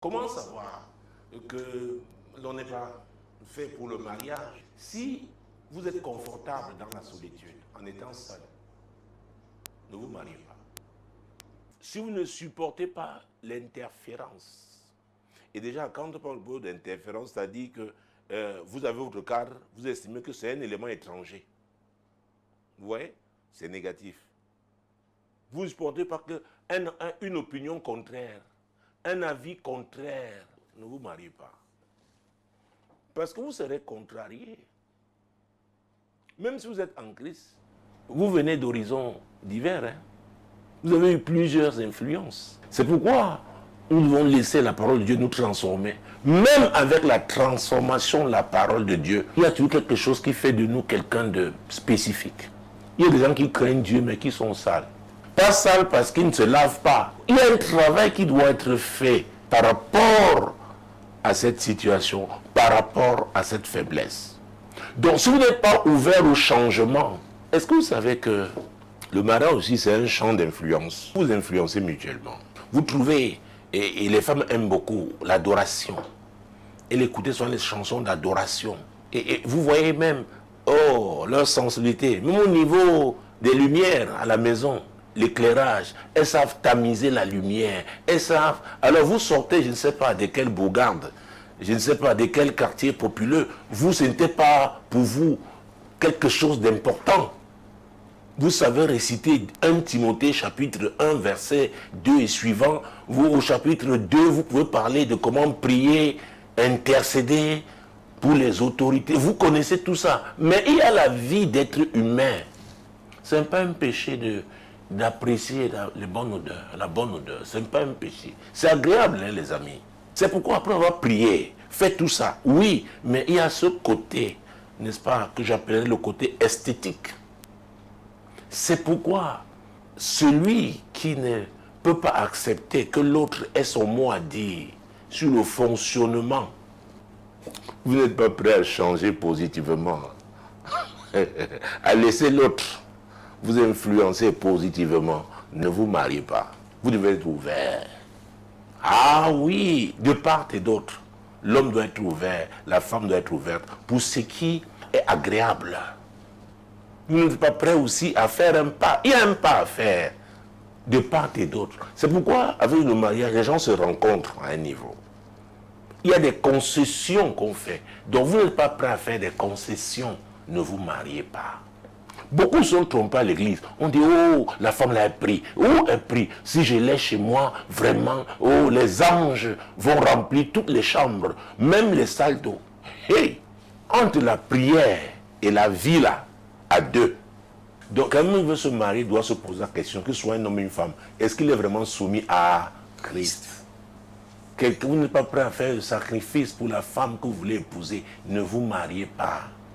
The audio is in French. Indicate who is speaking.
Speaker 1: Comment savoir que l'on n'est pas fait pour le mariage si vous êtes confortable dans la solitude, en étant seul? Ne vous mariez pas. Si vous ne supportez pas l'interférence, et déjà quand on parle d'interférence, c'est-à-dire que vous avez votre cadre, vous estimez que c'est un élément étranger. Vous voyez? C'est négatif. Vous ne supportez pas une opinion contraire, un avis contraire. Ne vous mariez pas. Parce que vous serez contrarié. Même si vous êtes en Christ, vous venez d'horizons divers. Hein? Vous avez eu plusieurs influences. C'est pourquoi nous devons laisser la parole de Dieu nous transformer. Même avec la transformation de la parole de Dieu, il y a toujours quelque chose qui fait de nous quelqu'un de spécifique. Il y a des gens qui craignent Dieu mais qui sont sales. Pas sales parce qu'ils ne se lavent pas. Il y a un travail qui doit être fait par rapport à cette situation, par rapport à cette faiblesse. Donc si vous n'êtes pas ouvert au changement, est-ce que vous savez que le mariage aussi c'est un champ d'influence? Vous influencez mutuellement. Vous trouvez, et les femmes aiment beaucoup l'adoration. Elles écoutez souvent les chansons d'adoration. Et vous voyez même, leur sensibilité, même au niveau des lumières à la maison, l'éclairage, elles savent tamiser la lumière, elles savent. Alors vous sortez, je ne sais pas de quelle bourgade, je ne sais pas de quel quartier populeux, vous, ce n'était pas pour vous quelque chose d'important. Vous savez réciter 1 Timothée chapitre 1 verset 2 et suivant. Vous au chapitre 2, vous pouvez parler de comment prier, intercéder pour les autorités. Vous connaissez tout ça. Mais il y a la vie d'être humain. Ce n'est pas un péché d'apprécier la bonne odeur. Ce n'est pas un péché. C'est agréable, hein, les amis. C'est pourquoi après avoir prié, faites tout ça. Oui, mais il y a ce côté, n'est-ce pas, que j'appellerais le côté esthétique. C'est pourquoi celui qui ne peut pas accepter que l'autre ait son mot à dire sur le fonctionnement, vous n'êtes pas prêt à changer positivement, à laisser l'autre vous influencer positivement, ne vous mariez pas. Vous devez être ouvert. Ah oui, de part et d'autre, l'homme doit être ouvert, la femme doit être ouverte pour ce qui est agréable. Vous n'êtes pas prêt aussi à faire un pas. Il y a un pas à faire de part et d'autre. C'est pourquoi, avec le mariage, les gens se rencontrent à un niveau. Il y a des concessions qu'on fait. Donc, vous n'êtes pas prêt à faire des concessions. Ne vous mariez pas. Beaucoup sont trompés à l'église. On dit, oh, la femme l'a pris. Oh, elle prie. Si je l'ai chez moi, vraiment, oh, les anges vont remplir toutes les chambres, même les salles d'eau. Hey, entre la prière et la vie là, à deux. Donc, quand on veut se marier, doit se poser la question, que ce soit un homme ou une femme, est-ce qu'il est vraiment soumis à Christ? Vous n'êtes pas prêt à faire le sacrifice pour la femme que vous voulez épouser, ne vous mariez pas.